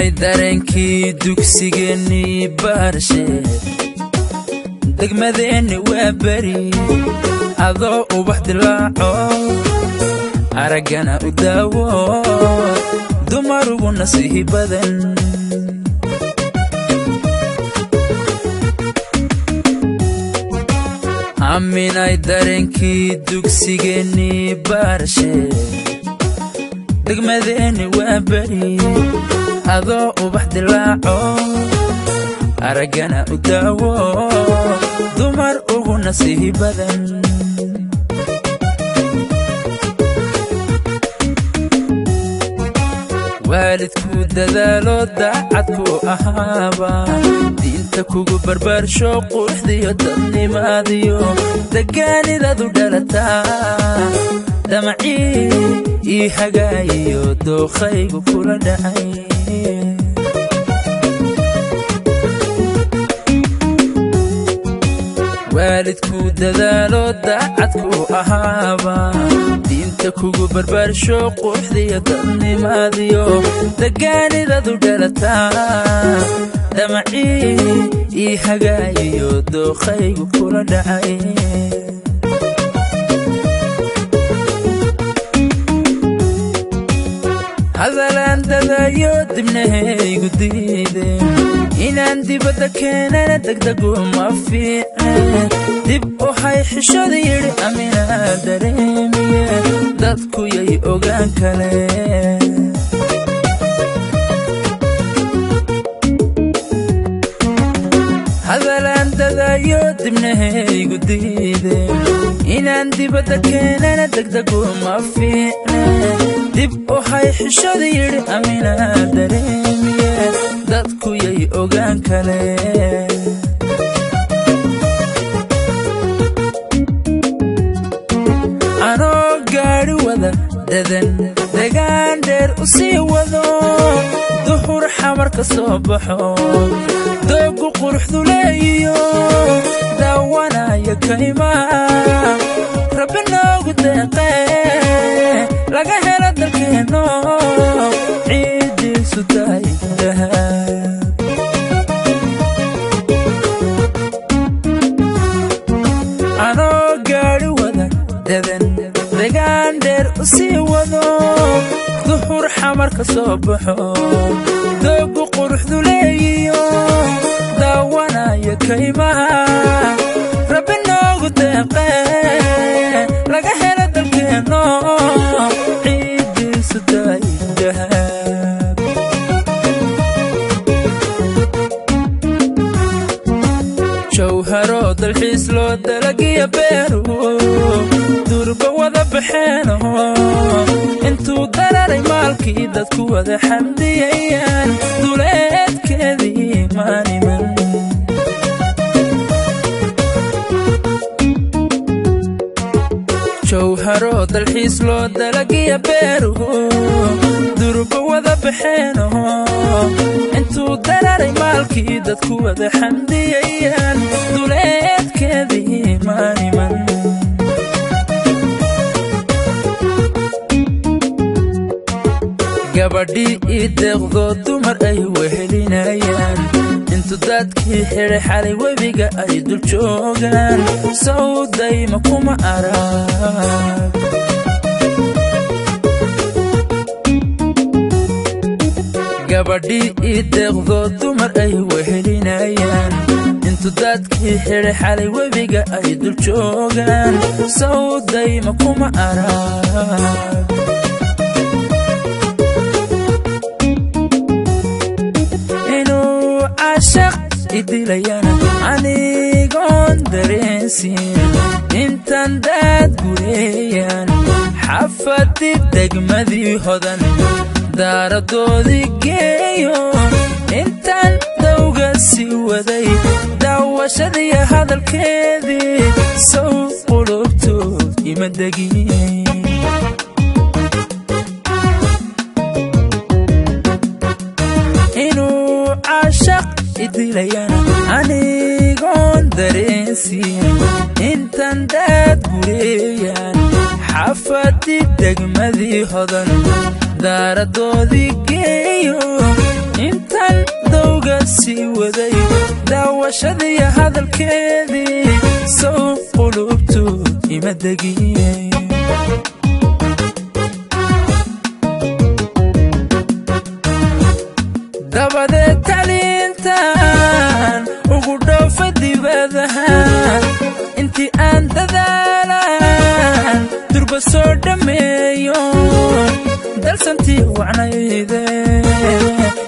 aaminay dareenkii dugsigeennii baarshe degmadeenni waa beri adoo ubax dilaaco araggana u daawo dumarugu nasiihi badan aaminay dareenkii dugsigeennii baarshe degmadeenni waa beri adoo ubax dilaaco araggana u daawo dumar ugu nasiihi badan waalidku dadaalo daacadku ahaaba diinta kugu barbaarsho quruxdiyo dadnimaadiyo degaanidadu dhalataa damacii ii hagaayiyo dookhaygu kula dhacay waalidku dadaalo daacadku ahaaba diinta kugu barbaarsho quruxdiyo dadnimaadiyo degaanidadu dhalataa damacii ii hagaayiyo dookhaygu kula dhacay hadalaan dadayo dibnahaygu diideen inaan dibadda keenana degdegu ma fiicne dib waxay xishada yidhi aminaa dareemiye dadku yay ogaan kale hadalaan dadayo dibnahaygu diideen inaan dibadda keenana degdegu ma fiicne dib waxay xishada yidhi aminaa dareemiye dadku yay ogaan kale anoo gaadhi wada dadan degaan dheer u sii wado duhur xamar ka soo baxo doogu quruxdu leeyiyo daawanaya kaymaa rabbi noogu deeqee laga helo dalkeenno ciiddiisu tahay dahab anoo gaadhi wada dadan degaan dheer u sii wado duhur xamar ka soo baxo doogu quruxdu leeyiyo daawanaya kaymaa rabbi noogu deeqee laga helo dalkeenno ciiddiisu tahay dahab jawharo dalxiis loo dalagiya beeru durba wada baxeeno intuu dararay maalkii dadku wada xamdiyayaan duleedkeedii maaniman jawharo dalxiis loo dalagiya beeru durba wada baxeeno intuu dararay maalkii dadku wada xamdiyayaan duleedkeedii maaniman gabadhii ii deeqdo dumar ay wehelinayaan intu dadkii xidhay xalay webiga ay dul joogaan sawdayma kuma arag gabadhii ii deeqdo dumar ay wehelinayaan intu dadkii xidhay xalay webiga ay dul joogaan sawdayma kuma arag idilayana anigoon dareensiin intaan daad gureeyaan xafadii degmadii hodan daaradoodii geeyo intaan dawga sii waday daawashadiiyo hadalkeedii sow qulubtood ima degin inuu caashaq idilayana anigoon dareensiin intaan daad gureeyaan xafadii degmadii hodan daaradoodii geeyo intan dawga sii waday daawashadii hadalkeedii soo qulubtu ima degiyay dabadeed tacliintan ugu dhoofa dibadaha intii aan dadaalan durba soo dhammeeyo dalsantii wacnayde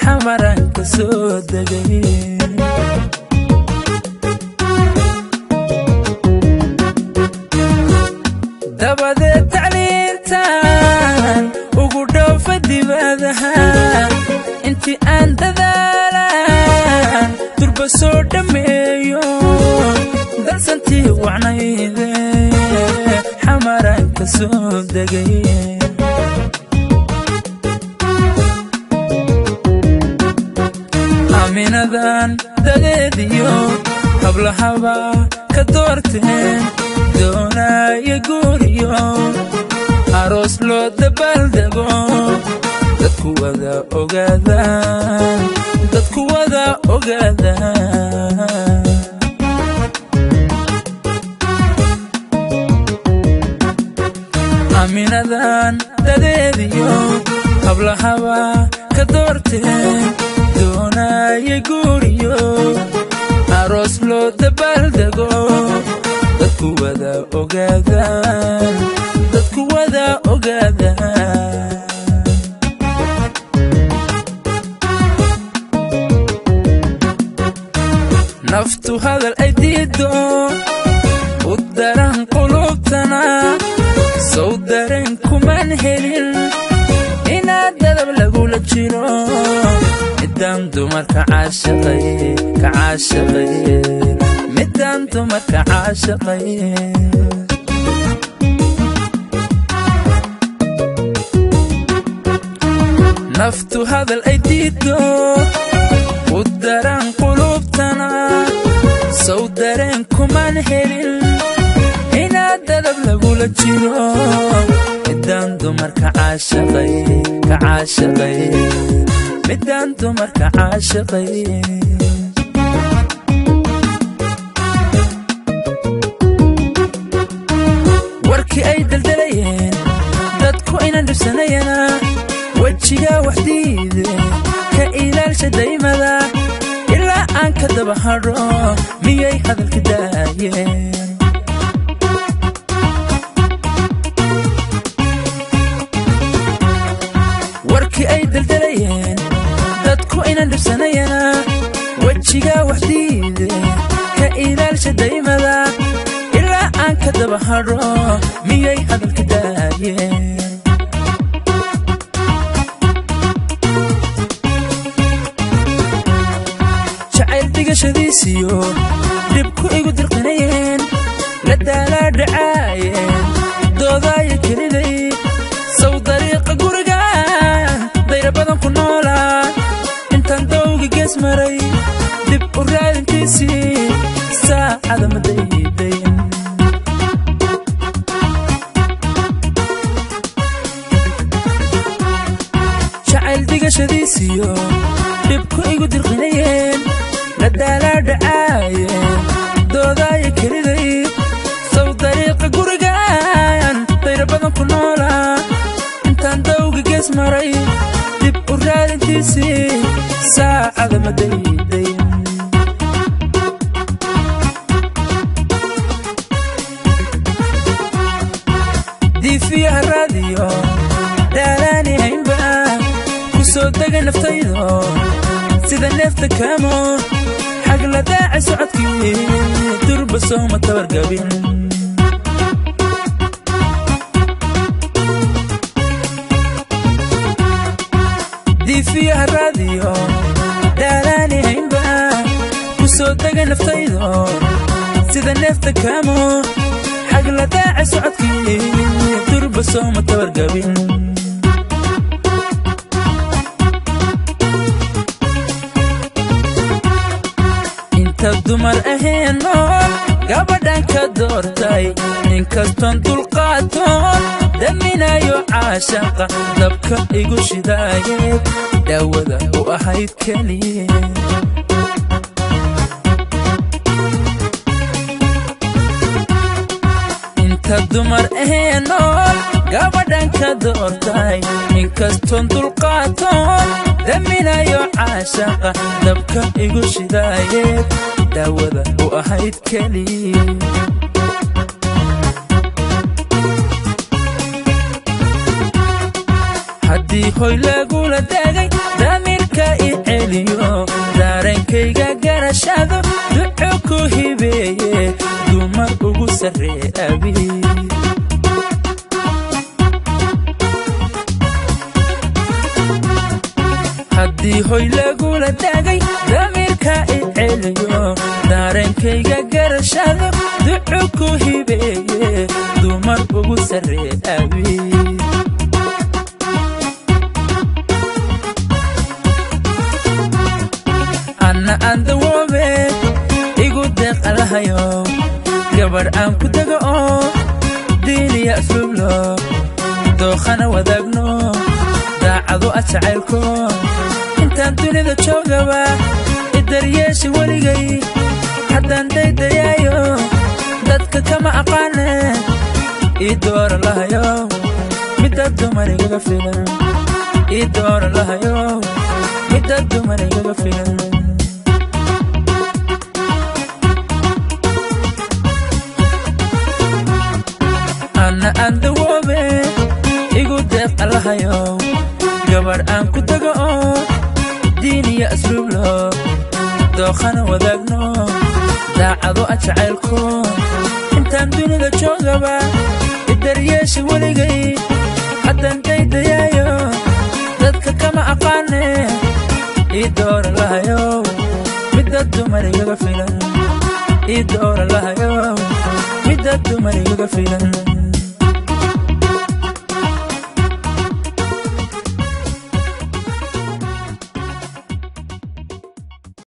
xamaran ka soo degay dabadeed tacliintan ugu dhoofa dibadaha intii aan dadaalan durba soo dhammeeyo dalsantii wacnayde xamaran ka soo degay aaminadan dadeediyo hablahaba ka doorteen doonaya guuriyo aroos loo dabaaldego dadku wada ogaadaan aaminadan dadeediyo hablahaba ka doorteen doonaya guuriyo aroos loo dabaaldego dadku wada ogaadaan naftu hadal ay diido u daran qulubtana sow dareen kuman helin inaad dadab lagula jiro midaan dumarka caashaqay midaan dumarka caashaqay naftu hadal ay diido u daran qulubtana sow dareen kuman helin inaad dadab lagula jiro midaan dumarka caashaqay midaan dumarka caashaqay warkii ay daldalayeen dadku inaan dhibsanayana wejiga waxdiide ka ilaalsha daymada ilaa aan ka daba hadho miyay hadalka daayeen warkii ay daldalayeen dadku inaan dhibsanayana wejiga waxdiide ka ilaalsha daymada ilaa aan ka daba hadho miyay hadalka daayeen digashadiisiyo dhibku igu dirqinayeen la daalaa dhacaayeen doodaya keliday sow dariiqa gurigan dayra badan ku noolaa intaan dawga gees maray dib u raadintiisii saacada ma daydayn jacayl digashadiisiyo dhibku igu dirqinayeen la daalaa dhacaayeen doodaya keliday sow dariiqa gurigan dayra badan ku noolaa intaan dawga gees maray dib u raadintiisii saacada ma daydayn diifiyaha raadiyo daalaani haynba ku soo dega naftaydo sida neefta kaamo xag la daaci socodkii durba sooma tabargabin diifiyaha raadiyo daalaani haynba ku soo dega naftaydo sida neefta kaamo xag la daaci socodkii durba sooma tabargabin dumar aheeno gabadhan ka doortay inkastoon dulqaato daminayo caashaqa dabka igu shidaayay daawada u ahayd kaliya inta dumar nool gabadhan ka doortay inkastoon dulqaatoon daminayo caashaqa dabka igu shidaayay daawada u ahayd kaliya haddii hoy lagula dagay damiirka i celiyo daarenkayga garashado duco ku hibeeye dumar ugu sarree abi haddii hoy lagula dagay damiirka i celiyo daarenkayga garashado duco ku hibeeye dumar ugu sarree abi أنا أندوبي يقول دق الهيو قبر أنكو دقو ديني أسلوب له دوخنا وذقنو داعدو أتعيلكو انت انتوني ذا تشوقبا الدرياشي وليقي حتى انتي ديايو دادك كما أقانا يدور الهيو مدادو مريقا غفلنا يدور الهيو مدادو مريقا غفلنا أنا أندوبي يقول دق الهيو قبر أنكو دقو ديني أسلوب له دوخنا وذقنو داعدو أتعيلكو انت اندوني ذا تشوقبا الدرياشي وليقي حتى انتي ديايو دادك كما أقاني يدور الهيو مدادو مريقا غفلنا يدور الهيو مدادو مريقا غفلنا